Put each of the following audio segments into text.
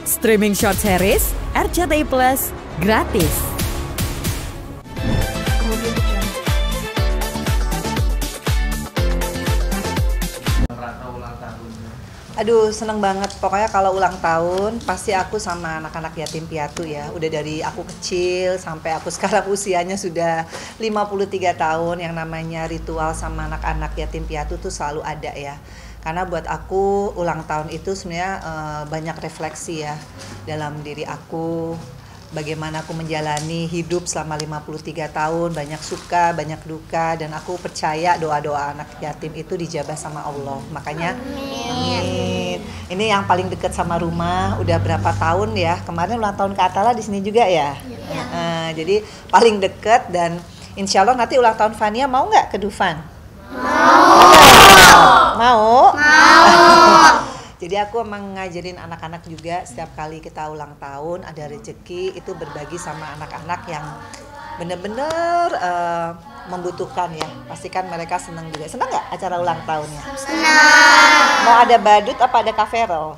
Streaming short series RCTI Plus gratis. Aduh, seneng banget. Pokoknya kalau ulang tahun pasti aku sama anak-anak yatim piatu ya. Udah dari aku kecil sampai aku sekarang usianya sudah 53 tahun, yang namanya ritual sama anak-anak yatim piatu tuh selalu ada ya. Karena buat aku ulang tahun itu sebenarnya banyak refleksi ya dalam diri aku. Bagaimana aku menjalani hidup selama 53 tahun, banyak suka, banyak duka, dan aku percaya doa-doa anak yatim itu dijabah sama Allah. Makanya amin. Ini yang paling dekat sama rumah, udah berapa tahun ya? Kemarin ulang tahun Kak Atala di sini juga ya. Jadi paling dekat, dan insya Allah nanti ulang tahun Fania mau nggak ke Dufan? Mau. Jadi aku emang ngajarin anak-anak juga, setiap kali kita ulang tahun ada rezeki itu berbagi sama anak-anak yang bener-bener membutuhkan ya. Pastikan mereka senang juga. Senang nggak acara ulang tahunnya? Senang. Mau ada badut apa ada kafero?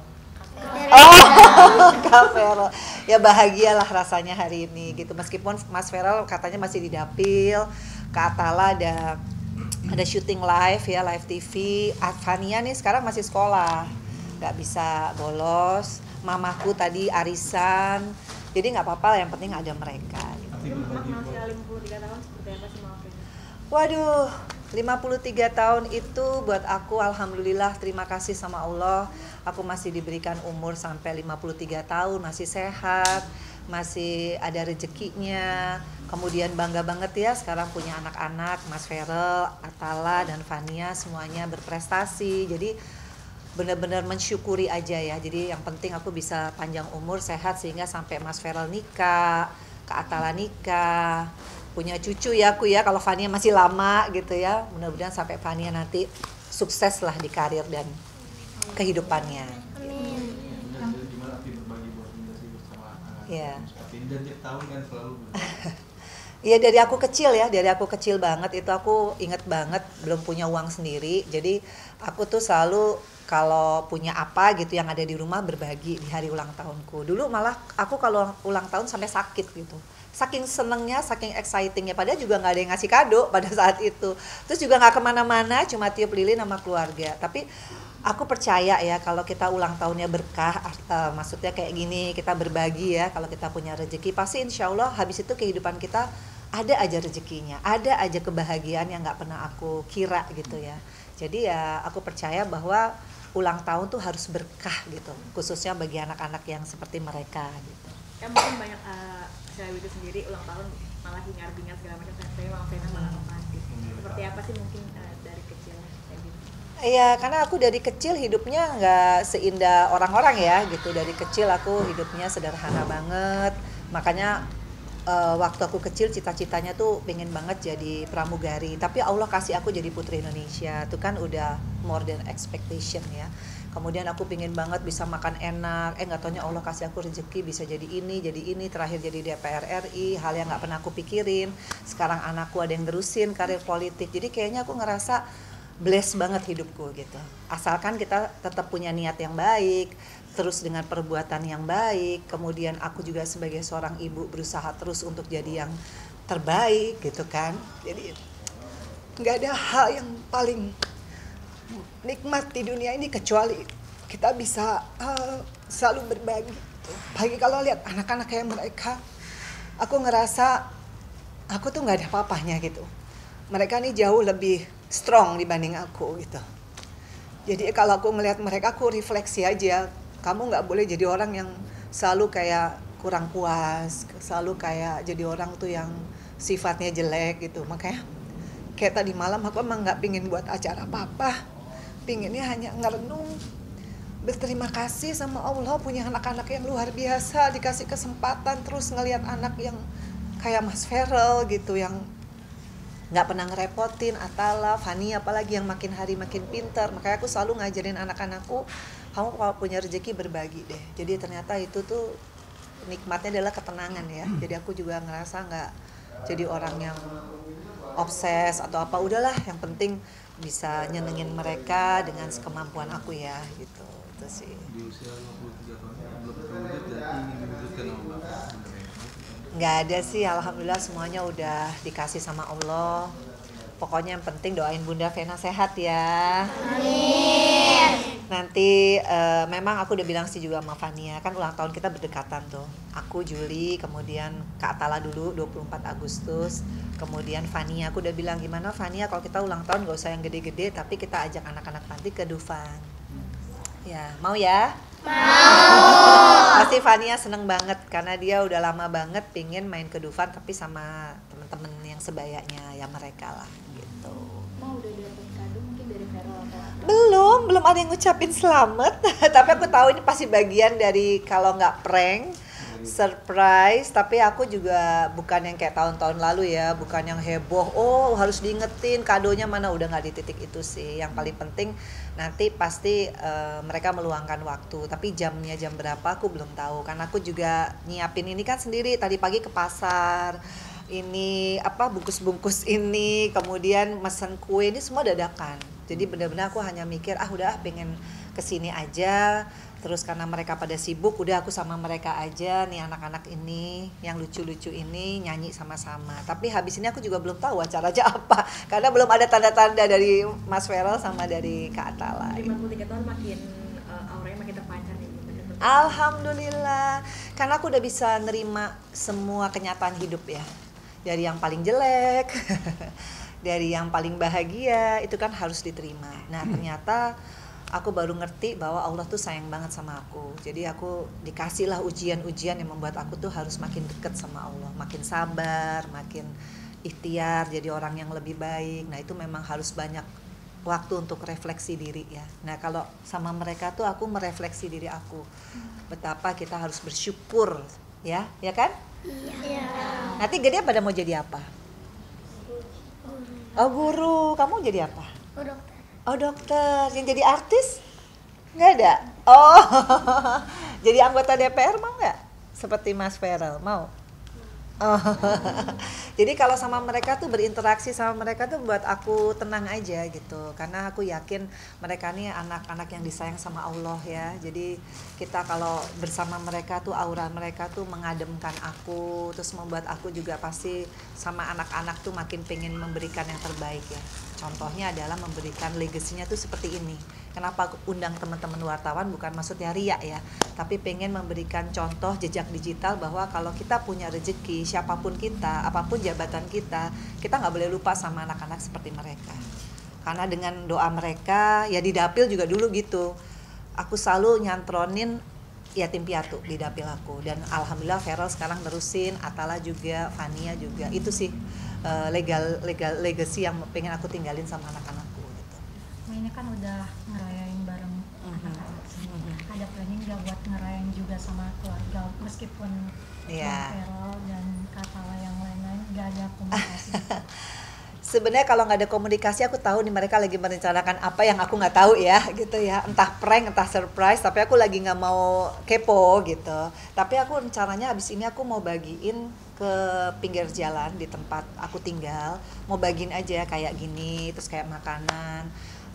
Oh, kafero. Ya bahagialah rasanya hari ini gitu. Meskipun Mas Feral katanya masih di dapil, Kak Atala ada syuting live ya, live TV. Fania nih sekarang masih sekolah, nggak bisa bolos. Mamaku tadi arisan, jadi nggak apa-apa, yang penting ada mereka gitu. Usia 53 tahun seperti apa sih maafin? Waduh, 53 tahun itu buat aku alhamdulillah, terima kasih sama Allah. Aku masih diberikan umur sampai 53 tahun, masih sehat, masih ada rezekinya. Kemudian bangga banget ya sekarang punya anak-anak, Mas Ferel, Atala, dan Fania semuanya berprestasi. Jadi benar-benar mensyukuri aja ya. Jadi yang penting aku bisa panjang umur, sehat, sehingga sampai Mas Ferel nikah, Kak Atala nikah, punya cucu ya aku ya, kalau Fania masih lama gitu ya. Mudah-mudahan sampai Fania nanti sukses lah di karir dan kehidupannya. Iya. Dan tiap tahun kan selalu. Iya, dari aku kecil ya, dari aku kecil banget itu aku inget banget belum punya uang sendiri. Jadi aku tuh selalu kalau punya apa gitu yang ada di rumah berbagi di hari ulang tahunku. Dulu malah aku kalau ulang tahun sampai sakit gitu. Saking senengnya, saking excitingnya, padahal juga nggak ada yang ngasih kado pada saat itu. Terus juga nggak kemana-mana, cuma tiup lilin sama keluarga. Tapi aku percaya ya kalau kita ulang tahunnya berkah, maksudnya kayak gini, kita berbagi ya, kalau kita punya rezeki pasti insya Allah habis itu kehidupan kita ada aja rezekinya, ada aja kebahagiaan yang nggak pernah aku kira gitu ya. Jadi ya aku percaya bahwa ulang tahun tuh harus berkah gitu, khususnya bagi anak-anak yang seperti mereka gitu. Kan mungkin banyak selebritis sendiri ulang tahun malah hingar-bingar segala macam, tapi Mama Vena malah romantis. Seperti apa sih mungkin dari kecil kayak gitu? Iya, karena aku dari kecil hidupnya nggak seindah orang-orang ya gitu. Dari kecil aku hidupnya sederhana banget. Makanya waktu aku kecil cita-citanya tuh pengen banget jadi pramugari. Tapi Allah kasih aku jadi Putri Indonesia. Itu kan udah more than expectation ya. Kemudian aku pengen banget bisa makan enak. Nggak taunya Allah kasih aku rezeki bisa jadi ini. Terakhir jadi DPR RI. Hal yang nggak pernah aku pikirin. Sekarang anakku ada yang nerusin karir politik. Jadi kayaknya aku ngerasa bless banget hidupku gitu. Asalkan kita tetap punya niat yang baik, terus dengan perbuatan yang baik. Kemudian aku juga sebagai seorang ibu berusaha terus untuk jadi yang terbaik gitu kan. Jadi nggak ada hal yang paling nikmat di dunia ini kecuali kita bisa selalu berbagi gitu. Apalagi kalau lihat anak-anak kayak mereka, aku ngerasa aku tuh nggak ada apa-apanya gitu. Mereka nih jauh lebih strong dibanding aku gitu. Jadi kalau aku ngelihat mereka, aku refleksi aja. Kamu nggak boleh jadi orang yang selalu kayak kurang puas, selalu kayak jadi orang tuh yang sifatnya jelek gitu. Makanya kayak tadi malam aku emang nggak pingin buat acara apa-apa. Pinginnya hanya ngerenung, berterima kasih sama Allah punya anak-anak yang luar biasa, dikasih kesempatan, terus ngelihat anak yang kayak Mas Ferel gitu, yang nggak pernah ngerepotin, Atala, Fani apalagi yang makin hari makin pintar. Makanya aku selalu ngajarin anak-anakku, kamu kalau punya rezeki berbagi deh. Jadi ternyata itu tuh nikmatnya adalah ketenangan ya. Jadi aku juga ngerasa nggak jadi orang yang obses atau apa. Udahlah, yang penting bisa nyenengin mereka dengan sekemampuan aku ya gitu. Itu sih. Di usia 53 tahun belum terwujud gitu sama Bapak? Nggak ada sih, alhamdulillah semuanya udah dikasih sama Allah. Pokoknya yang penting doain Bunda Vena sehat ya. Nanti memang aku udah bilang sih juga sama Fania, kan ulang tahun kita berdekatan tuh. Aku Juli, kemudian Kak Atala dulu 24 Agustus, kemudian Fania. Aku udah bilang gimana Fania kalau kita ulang tahun gak usah yang gede-gede, tapi kita ajak anak-anak panti ke Dufan. Ya, mau ya? Pasti Fania seneng banget karena dia udah lama banget pingin main ke Dufan tapi sama temen-temen yang sebayanya ya mereka lah gitu. Mau udah dapet kado mungkin dari Vero atau apa? Belum ada yang ngucapin selamat. Tapi aku tahu ini pasti bagian dari kalau nggak prank, surprise. Tapi aku juga bukan yang kayak tahun-tahun lalu ya, bukan yang heboh. Oh harus diingetin kadonya mana, udah nggak di titik itu sih. Yang paling penting nanti pasti mereka meluangkan waktu. Tapi jamnya jam berapa aku belum tahu. Karena aku juga nyiapin ini kan sendiri. Tadi pagi ke pasar. Ini apa bungkus-bungkus ini, kemudian mesen kue ini semua dadakan. Jadi benar-benar aku hanya mikir udah pengen kesini aja. Terus karena mereka pada sibuk, udah aku sama mereka aja nih anak-anak ini yang lucu-lucu ini nyanyi sama-sama. Tapi habis ini aku juga belum tahu acaranya apa karena belum ada tanda-tanda dari Mas Feral sama dari Kak Atala. 53 tahun makin auranya makin terpancar nih. Alhamdulillah, karena aku udah bisa nerima semua kenyataan hidup ya. Dari yang paling jelek, dari yang paling bahagia, itu kan harus diterima. Nah ternyata aku baru ngerti bahwa Allah tuh sayang banget sama aku. Jadi aku dikasihlah ujian-ujian yang membuat aku tuh harus makin deket sama Allah. Makin sabar, makin ikhtiar jadi orang yang lebih baik. Nah itu memang harus banyak waktu untuk refleksi diri ya. Nah kalau sama mereka tuh aku merefleksi diri aku. Betapa kita harus bersyukur ya kan? Iya. Nanti gede pada mau jadi apa? Oh guru, kamu jadi apa? Dokter. Oh dokter, yang jadi artis? Nggak ada? Oh, jadi anggota DPR mau nggak? Seperti Mas Feral, mau? Oh. Jadi kalau sama mereka tuh berinteraksi sama mereka tuh buat aku tenang aja gitu. Karena aku yakin mereka nih anak-anak yang disayang sama Allah ya. Jadi kita kalau bersama mereka tuh aura mereka tuh mengademkan aku. Terus membuat aku juga pasti sama anak-anak tuh makin pengen memberikan yang terbaik ya. Contohnya adalah memberikan legasinya tuh seperti ini. Kenapa aku undang teman-teman wartawan bukan maksudnya riak ya, tapi pengen memberikan contoh jejak digital bahwa kalau kita punya rezeki, siapapun kita, apapun jabatan kita nggak boleh lupa sama anak-anak seperti mereka. Karena dengan doa mereka, ya di dapil juga dulu gitu, aku selalu nyantronin yatim piatu di dapil aku. Dan alhamdulillah Feral sekarang nerusin, Atala juga, Fania juga. Itu sih legal legacy yang pengen aku tinggalin sama anak-anakku gitu. Ini kan udah ngerayain bareng anak-anak sini. Ada planning nggak buat ngerayain juga sama keluarga meskipun Feral dan Katala yang lain-lain nggak ada komunikasi? Sebenarnya kalau nggak ada komunikasi aku tahu nih mereka lagi merencanakan apa yang aku nggak tahu ya gitu ya, entah prank entah surprise, tapi aku lagi nggak mau kepo gitu. Tapi aku rencananya abis ini aku mau bagiin ke pinggir jalan di tempat aku tinggal, mau bagiin aja kayak gini, terus kayak makanan.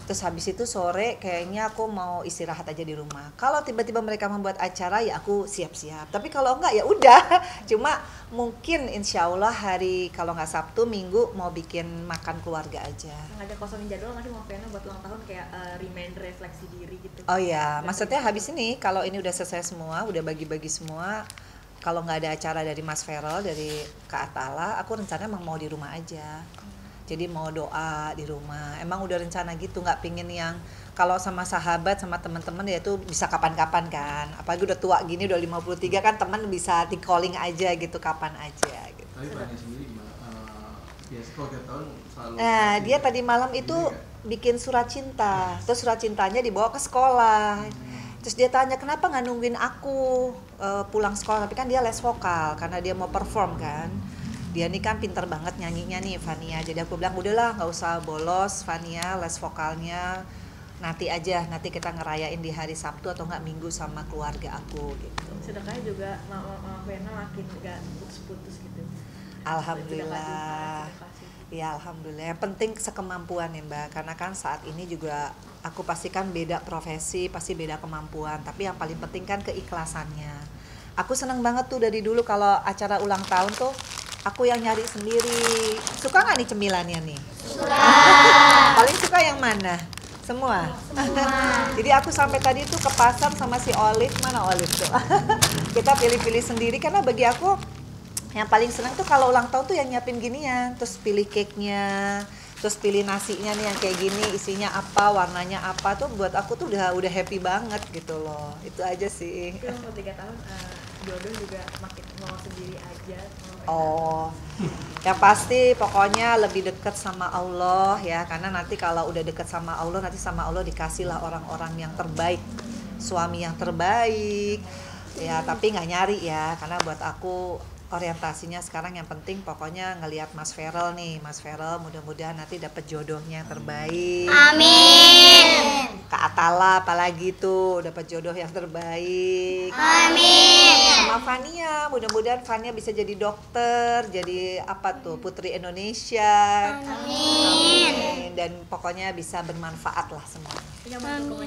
Terus habis itu sore kayaknya aku mau istirahat aja di rumah. Kalau tiba-tiba mereka membuat acara ya aku siap-siap. Tapi kalau enggak ya udah. Cuma mungkin insya Allah hari kalau nggak Sabtu Minggu mau bikin makan keluarga aja. Nggak ada kosongin jadwal nanti mau Vena buat ulang tahun kayak reminder refleksi diri gitu. Oh iya, maksudnya habis ini kalau ini udah selesai semua, udah bagi-bagi semua. Kalau nggak ada acara dari Mas Feral, dari Kak Atala, aku rencananya emang mau di rumah aja. Jadi mau doa di rumah. Emang udah rencana gitu, nggak pingin yang kalau sama sahabat sama teman-teman ya itu bisa kapan-kapan kan. Apalagi udah tua gini udah 53 kan teman bisa di calling aja gitu kapan aja gitu. Tapi Fania sendiri gimana? Biasa kalau tiap tahun selalu. Nah, dia tadi malam itu bikin surat cinta. Terus surat cintanya dibawa ke sekolah. Terus dia tanya kenapa nggak nungguin aku pulang sekolah, tapi kan dia les vokal karena dia mau perform kan. Dia nih kan pinter banget nyanyinya nih Fania. Jadi aku bilang udahlah nggak usah bolos Fania, les vokalnya nanti aja, nanti kita ngerayain di hari Sabtu atau nggak Minggu sama keluarga aku gitu. Sedekahnya juga Mama Vena makin nggak putus-putus gitu. Alhamdulillah. Ya alhamdulillah. Yang penting sekemampuan ya Mbak. Karena kan saat ini juga aku pastikan beda profesi, pasti beda kemampuan. Tapi yang paling penting kan keikhlasannya. Aku seneng banget tuh dari dulu kalau acara ulang tahun tuh aku yang nyari sendiri. Suka nggak nih cemilannya nih? Suka. Paling suka yang mana? Semua? Jadi aku sampai tadi tuh ke pasar sama si Olive, mana Olive tuh? Kita pilih-pilih sendiri karena bagi aku yang paling seneng tuh kalau ulang tahun tuh yang nyiapin ginian, terus pilih cake-nya, terus pilih nasinya nih yang kayak gini, isinya apa, warnanya apa, tuh buat aku tuh udah happy banget gitu loh. Itu aja sih. Itu umur 3 tahun jodoh juga makin mau sendiri aja. Oh, yang pasti pokoknya lebih dekat sama Allah ya, karena nanti kalau udah dekat sama Allah, nanti sama Allah dikasihlah orang-orang yang terbaik, suami yang terbaik ya, tapi nggak nyari ya, karena buat aku orientasinya sekarang yang penting pokoknya ngelihat Mas Ferel nih, Mas Ferel mudah-mudahan nanti dapat jodohnya yang terbaik. Amin. Kak Atala apalagi tuh dapat jodoh yang terbaik. Amin. Sama Fania, mudah-mudahan Fania bisa jadi dokter, jadi apa tuh Putri Indonesia. Amin. Dan pokoknya bisa bermanfaat lah semua. Ini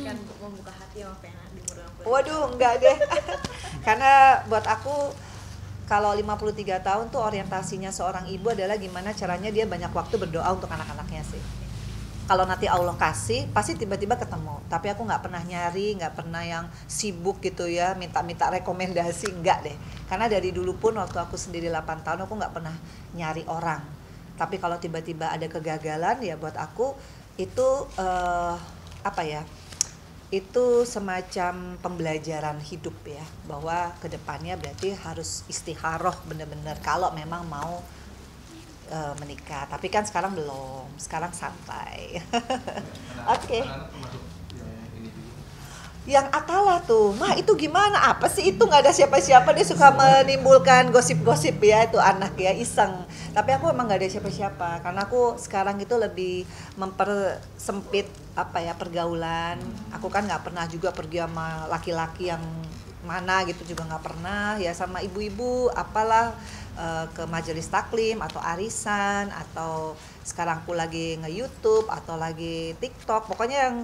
yang membuka hati sama Vena di umur 60. Waduh, enggak deh. Karena buat aku kalau 53 tahun tuh orientasinya seorang ibu adalah gimana caranya dia banyak waktu berdoa untuk anak-anaknya sih. Kalau nanti Allah kasih, pasti tiba-tiba ketemu. Tapi aku nggak pernah nyari, nggak pernah yang sibuk gitu ya, minta-minta rekomendasi, enggak deh. Karena dari dulu pun waktu aku sendiri 8 tahun, aku nggak pernah nyari orang. Tapi kalau tiba-tiba ada kegagalan, ya buat aku itu apa ya? Itu semacam pembelajaran hidup ya, bahwa kedepannya berarti harus istikharah bener-bener kalau memang mau menikah. Tapi kan sekarang belum, sekarang santai. Oke. Yang Atala tuh, mah itu gimana? Apa sih itu, nggak ada siapa-siapa, dia suka menimbulkan gosip-gosip ya, itu anak ya, iseng. Tapi aku emang nggak ada siapa-siapa, karena aku sekarang itu lebih mempersempit apa ya pergaulan. Aku kan nggak pernah juga pergi sama laki-laki yang mana gitu, juga nggak pernah ya, sama ibu-ibu apalah ke majelis taklim atau arisan, atau sekarang aku lagi nge-YouTube atau lagi TikTok, pokoknya yang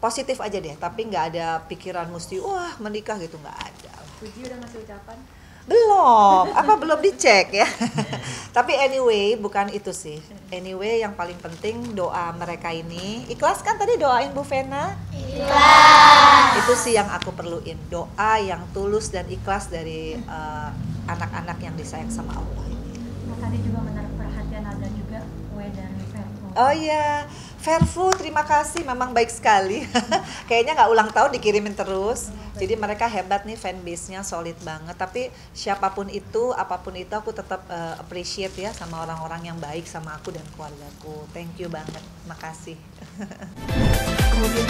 positif aja deh, tapi nggak ada pikiran mesti wah menikah gitu, nggak ada. Puji udah ngasih ucapan? Belum, apa belum dicek ya. Tapi anyway, bukan itu sih. Anyway, yang paling penting doa mereka ini. Ikhlas kan tadi doain Bu Vena? Ikhlas. Itu sih yang aku perluin, doa yang tulus dan ikhlas dari anak-anak yang disayang sama Allah ini. Nah, tadi juga menarik perhatian, ada juga kue dari Vervo. Oh iya, Vervo terima kasih, memang baik sekali. Kayaknya nggak ulang tahun dikirimin terus. Jadi mereka hebat nih, fanbase-nya solid banget. Tapi siapapun itu, apapun itu, aku tetap appreciate ya sama orang-orang yang baik sama aku dan keluargaku. Thank you banget, makasih. Kemudian